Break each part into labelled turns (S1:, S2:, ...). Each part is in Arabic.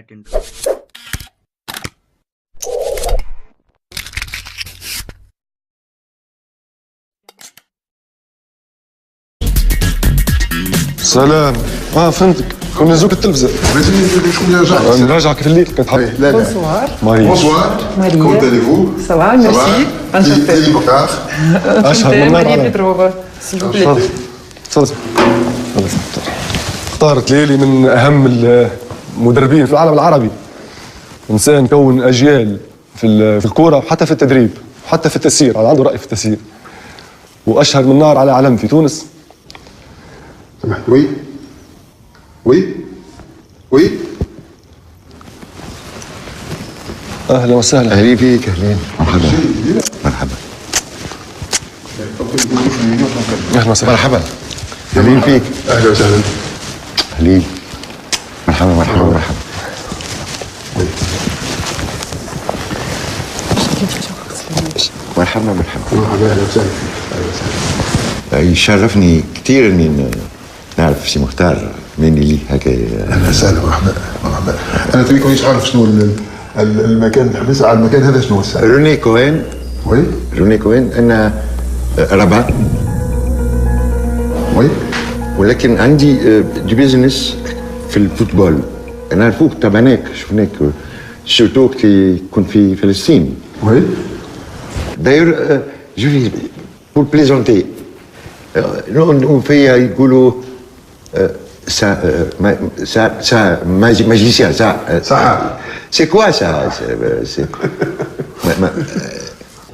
S1: second.
S2: سلام. فهمتك. كنا نزوك التلفزة.
S3: لازم شكون رجع؟
S2: نراجعك في الليل كنت حاب.
S4: Bonsoir.
S3: Bonsoir.
S4: Maria.
S3: Comment allez-vous?
S4: Ça va, merci.
S3: Thierry Bocard.
S2: أشهر من نار
S4: Maria
S2: على.
S4: Petrova, s'il vous plaît.
S2: تفضل. اختارت ليلي من أهم المدربين في العالم العربي. إنسان كون أجيال في الكورة وحتى في التدريب وحتى في التسيير، عنده رأي في التسيير. وأشهر من نار على علم في تونس.
S3: سمحت. وي وي وي.
S2: أهلا وسهلا.
S5: اهلين بيك، اهلين، مرحبا مرحبا
S2: أهلا وسهلا.
S5: مرحبا، اهلين فيك،
S3: اهلا وسهلا.
S5: اهلين، مرحبا مرحبا مرحبا. مرحبا مرحبا.
S3: مرحبا، اهلا وسهلا.
S5: يشرفني كثير اني نعرف سي مختار مني ليه هكا.
S3: اهلا وسهلا. مرحبا مرحبا. انا تبيك مانيش عارف شنو المكان الحبس على المكان هذا شنو الساعه؟
S5: روني كوين،
S3: وي
S5: روني كوين انا ربا،
S3: وي.
S5: ولكن عندي دي بيزنس في الفوتبول. انا نعرفوك تابعناك شفناك سورتو كي كنت في فلسطين.
S3: وي.
S5: D'ailleurs, je vais, pour plaisanter, on fait, يقولوا, ça, magicien, ça.
S3: Ça.
S5: C'est quoi ça?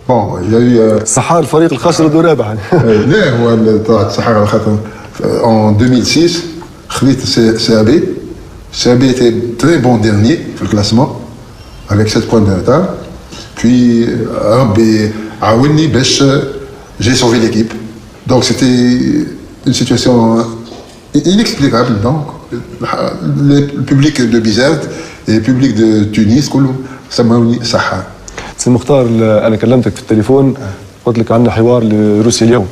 S3: بون يا
S2: الصحار الفريق الخاسر الدور الرابع.
S3: لا هو طلعت الصحراء على خاطر en 2006 خذيت CAB. CAB était très bon dernier في الكلاسمون avec 7 points de retard. Puis ربي عاوني باش j'ai sauvé l'équipe. Donc c'était une situation inexplicable. Donc le public de Bizerte et le public de Tunis كلهم سموني سحار.
S2: سي مختار، انا كلمتك في التليفون قلت لك عندنا حوار لروسيا اليوم.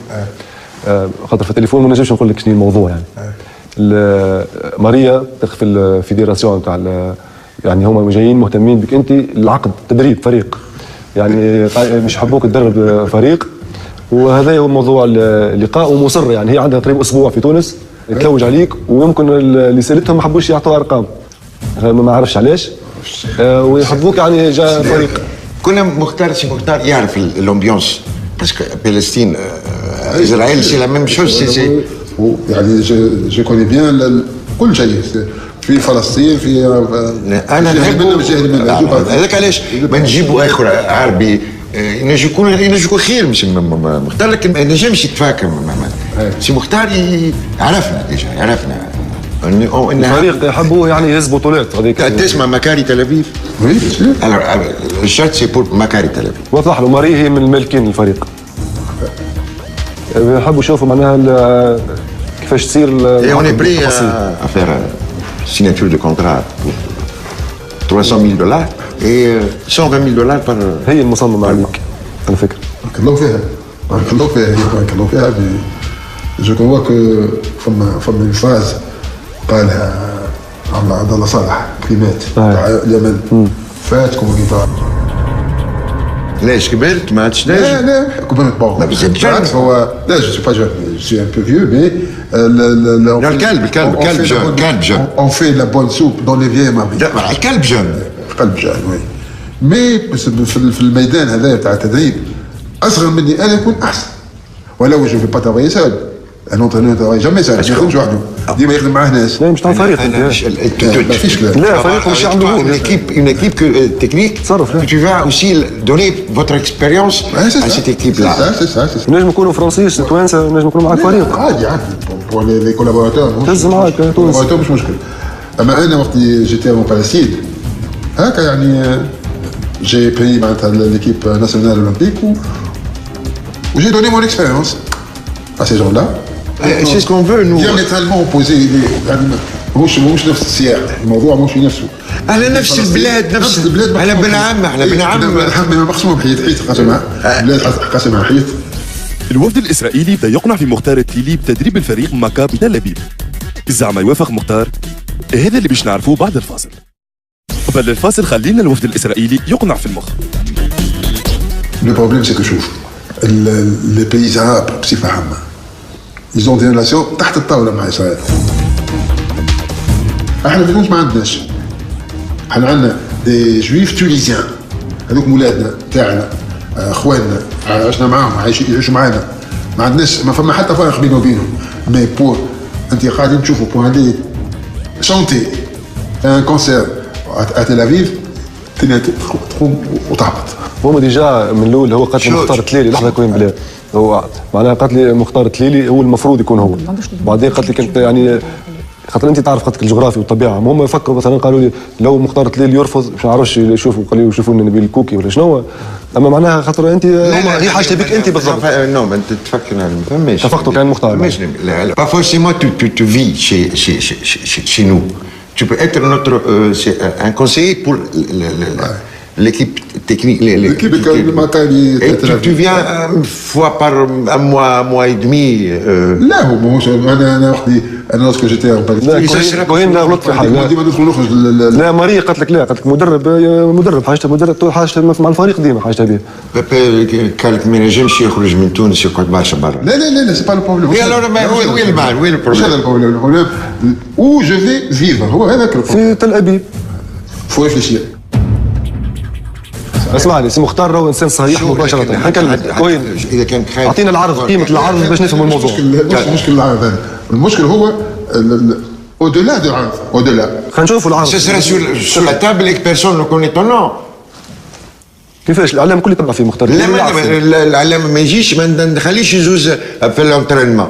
S2: خاطر في التليفون ما نجمش نقول لك شنو الموضوع يعني. ماريا في الفيدراسيون تاع يعني هما جايين مهتمين بك انت العقد تدريب فريق، يعني مش يحبوك تدرب فريق. وهذا هو موضوع اللقاء، ومصر يعني هي عندها تقريبا اسبوع في تونس تلوج عليك، ويمكن اللي سالتهم ما حبوش يعطوا ارقام، ما عرفش علاش. ويحبوك يعني جاء فريق.
S5: كنا مختار سي مختار يعرف الامبيونس باسكو فلسطين اسرائيل سي لا ميم شوز. سي
S3: يعني جو كوني بيان كل شيء في فلسطين في
S5: انا نحب هذاك علاش ما نجيبوا اخر عربي ينجم يكون خير مش مختار، لكن ما نجمش يتفاكم. سي مختار عرفنا ديجا، عرفنا
S2: الفريق يحبوه يعني يهز بطولات. هذيك
S5: تسمع مكاري تل ابيب؟
S3: وي
S5: الشرط سي بور مكاري تل ابيب.
S2: وضح له ماري هي من المالكين الفريق. يحبوا يشوفوا معناها كيفاش تصير.
S5: Et on est prêt à faire signature de contrat pour 300 000 dollars et 120 000 dollars par.
S2: هي المصممة عليك على فكرة.
S3: بارك الله فيها، بارك الله فيها، بارك الله فيها. جو كوا كو فما اون فاز قالها عبد الله صالح كلمات تاع اليمن فات كومونيتار.
S5: ليش كبرت ما عادش
S3: لا لا كبرت بون. بالعكس هو لا جو سو با جون، جو سي ان بو فيو مي
S5: الكلب جون.
S3: اون في لا بون سوب دون لي فيي مامي.
S5: لا الكلب جون.
S3: القلب جون وي. مي في الميدان هذا تاع التدريب اصغر مني انا يكون احسن. ولو جو في با ترافايي سول. ان اونترينور ترافاي جامي سول، ما يخدمش وحده، ديما يخدم معاه ناس.
S2: لا مش تاع فريق.
S3: ما فيش كلام.
S2: لا فريق مش عنده
S5: une équipe technique.
S3: تصرف.
S5: Tu vas aussi donner votre expérience à cette équipe là.
S3: نجم
S2: يكونوا فرنسيس توانسه، نجم يكونوا معك فريق
S3: عادي عادي بور لي كولابوراتور.
S2: تهز معاك تونس
S3: مش مشكل. اما انا وقت جيتي اون بالستين هكا يعني جي بري معناتها ليكيب ناسيونال اولمبيك وجي دوني مون اكسبيريونس à ces gens-là.
S5: C'est ce qu'on veut nous.
S3: diamétralement opposés يعني مش نفس السياق، الموضوع مش نفسه.
S5: على نفس البلاد، نفس البلاد. على بن عم، احنا بن عم
S3: مقسوم حيط قسمها بلاد قسمها حيط.
S6: الوفد الإسرائيلي بدا يقنع في مختار التيلي بتدريب الفريق مكابي تل أبيب. زعما يوافق مختار؟ هذا اللي باش نعرفوه بعد الفاصل. قبل الفاصل خلينا الوفد الإسرائيلي يقنع في المخ.
S3: Le problème, c'est que شوف les pays arabes بصفة عامة ils ont des relations تحت الطاولة مع إسرائيل. احنا في تونس ما عندناش. احنا عندنا دي جويف تونيزيان هذوك مولادنا تاعنا اخواننا عشنا معاهم يعيشوا معانا ما عندناش ما فما حتى فرق بينه وبينهم مي بور انت قاعدين تشوفوا بور aller chanter un concert à Tel Aviv الدنيا تقوم وتهبط.
S2: هما ديجا من الاول هو قالت لي مختار التليلي لحظه كوين بلا هو معناها قالت لي مختار التليلي هو المفروض يكون هو بعدين قالت لي كنت يعني خاطر انت تعرف خاطر الجغرافيا والطبيعه هم يفكروا مثلا قالوا لي لو مختار التليل يرفض مش نعرفش يشوفوا قالوا يشوفوني نبيل الكوكي ولا شنو اما معناها خاطر انت هي حاجه بك انت بالضبط.
S5: نو ما انت تفكر ما فماش
S2: اتفقتوا كان مختار
S5: ماشي با فورسيمون tu vis chez nous tu peux être notre un conseiller pour l'équipe technique
S3: l'équipe
S5: et tu viens une fois par un mois et demi
S3: لا هو مش انا وحدي انا لوسكو جيتي ان باليستين
S2: كوين غلط في حاجه
S3: ديما ندخل نخرج
S2: لا ماري قالت لك لا قالت لك مدرب حاجته مدرب حاجته مع الفريق ديما حاجته به
S5: قالك ما ينجمش يخرج من تونس يقعد برشا برا.
S3: لا سي با لو بروبليم.
S5: اي الوغ وين المال وين
S3: مش هذا
S5: البروبليم؟
S3: البروبليم او جو في فيفر هو هذاك البروبليم.
S2: في تل ابيب
S3: فو ريفليشير.
S2: اسمعني سي مختار راهو انسان صريح مباشره حنكلمك كوين
S5: اذا كان خايف
S2: اعطينا العرض قيمه العرض باش نفهموا الموضوع.
S3: مش مشكل العرض هذا المشكل هو au-delà de العرض au-delà.
S2: خلينا نشوفوا العرض.
S5: Ce sera sur la table et que personne ne connaît ton nom.
S2: كيفاش الاعلام الكل يتبع فيه مختار؟
S5: لا الاعلام ما يجيش ما نخليش يجوز في الانترينمون.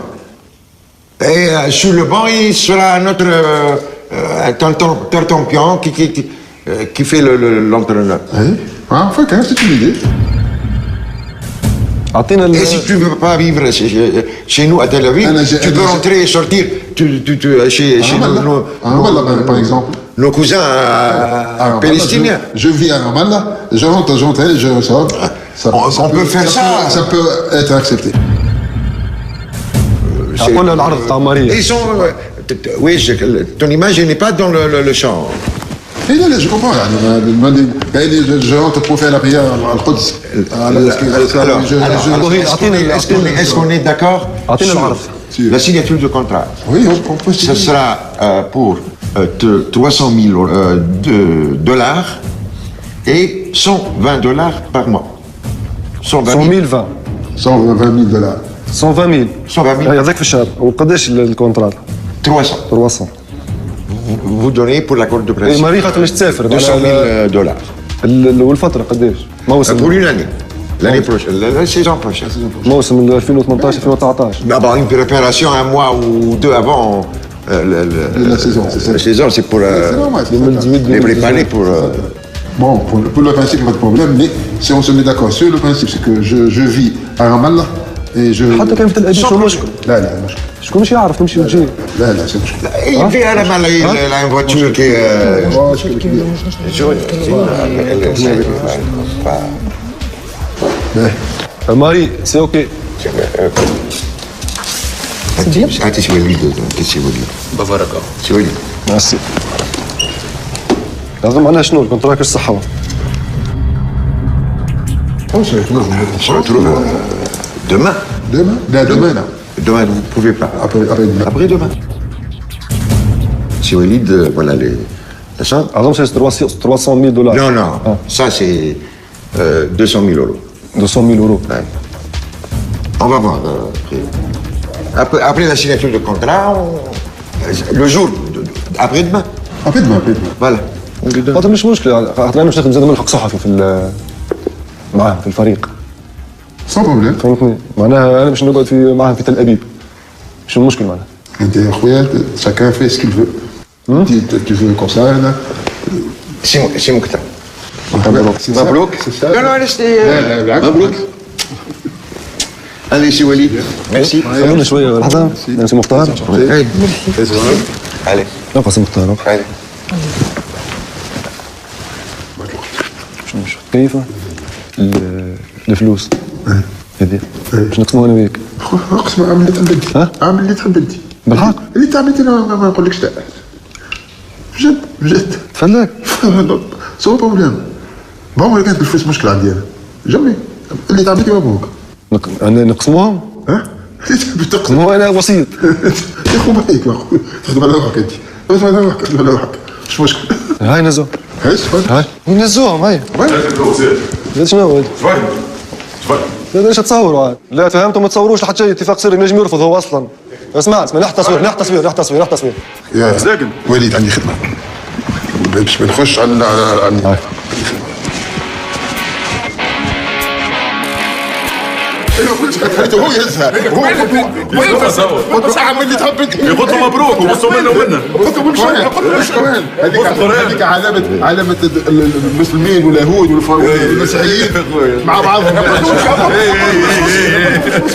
S5: Et sur le banc, il sera notre Tartampion qui fait l'entraîneur.
S3: Oui, enfin, c'est une idée.
S5: Et si tu ne veux pas vivre chez nous à Tel Aviv, tu peux rentrer et sortir chez nous,
S3: par exemple.
S5: Nos cousins palestiniens.
S3: Je vis à Ramallah, je rentre et je ressors.
S5: On peut faire ça.
S3: Ça peut être accepté.
S2: أقول العرض تاع ماريا.
S5: Ils sont. Oui, ton image n'est pas dans le champ.
S3: Et là, je comprends. Je rentre pour faire la prière à Al-Quds.
S5: Est-ce qu'on est d'accord sur la signature du contrat?
S3: Oui, on peut.
S5: Ce sera pour 300 000 dollars et 120 dollars par mois.
S2: 120 000
S3: 120 $.
S2: 120 000 هذاك في الشهر وقداش الكونترات؟ 300
S5: Vous donnez pour l'accord de principe.
S2: ماري خاطر باش تسافر
S5: 200 000 $.
S2: والفترة قداش؟ موسم
S5: Pour une année. L'année prochaine, la saison prochaine.
S2: موسم 2018 2019.
S5: D'abord une préparation un mois ou deux avant
S3: la saison.
S5: La saison, c'est pour les préparer pour.
S3: Bon, pour le principe, pas de problème, mais si on se met d'accord sur le principe, c'est que je vis à Ramallah et je.
S2: حتى كان في تل أبيب شو مشكل؟
S3: لا مشكل.
S2: شكون مش يعرف تمشي وتجي؟
S3: لا سي مشكل.
S5: Il vit à Ramallah, il a une voiture qui est.
S2: ماري سي اوكي.
S5: هاتي سي وليد سي وليد
S6: بفرقة
S5: سي وليد
S2: ميرسي. لازم معناها شنو الكونترا كاش صحة؟
S5: On se retrouve demain.
S3: Demain, là.
S5: Demain, vous ne pouvez pas. Après demain. Si Walid, voilà la somme.
S2: أظن سي 300 000 $.
S5: Non. Ça, c'est 200 000 €.
S2: 200 000 €.
S5: Ouais. On va voir. Après la signature de contrat, le jour, après-demain.
S3: Après-demain.
S5: Voilà. On lui donne.
S2: خاطر مش مشكلة خاطر أنا مش نخدم زاد ملحق صحفي في معاه في الفريق.
S3: Sans problème.
S2: فهمتني؟ معناها أنا مش نقعد في معاه في تل أبيب. شو المشكل معناها؟
S3: انت يا خويا chacun fait ce qu'il veut. Tu veux comme ça là.
S5: C'est Mokhtar.
S3: مبروك.
S5: Non, restez. مبروك. Allez, c'est Walid. Merci.
S2: خلونا شوية لحظة. سي مختار.
S5: Allez.
S2: نبقى سي مختار.
S5: Allez.
S2: كيف؟ الفلوس. هذه. باش نقسموها أنا وياك.
S3: اقسم اعمل اللي تحب انت. اعمل اللي تحب انت.
S2: بالحق؟
S3: اللي تعمل انت انا ما نقولكش لا. بجد.
S2: فلاك.
S3: سو بروبليم. بعمرك كانت الفلوس مشكله عندي انا جمي اللي تعبت كيما ابوك.
S2: نقسموهم؟
S3: ها؟ اللي تحب تقسم.
S2: مو انا وسيط.
S3: يا اخو بايك يا اخو تخدم على روحك انت. تخدم على روحك تخدم على روحك مش مشكله.
S2: هاي نزوه. هاي نزوهم هاي. زاد شنو هذا؟ لا ليش تصوروا عاد؟ لا فهمتوا ما تصوروش لحد شيء اتفاق سري نجم يرفض هو اصلا. اسمع نحت تصوير.
S3: يا ساكن وليد عندي خدمه باش بنخش على هو يزهق هو ساعة من اللي تهبط
S1: يغطوا مبروك وبصوا منه ومنه
S3: مش كمان هذيك علامة المسلمين واليهود والمسيحيين مع بعضهم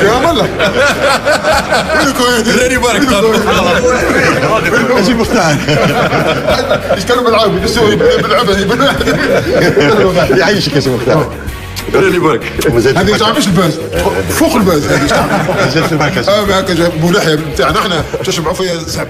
S3: يا ملا
S1: راني بارك
S3: اجيب مفتاح يشتغلوا بالعربي بالعبها
S5: يعيشك يا سي مختار.
S1: راني بارك
S3: هذه مش الباز فوق الباز هذه
S5: جات المركز.
S3: هكا مو لحيه بتاعنا احنا تشبعوا فيها سحب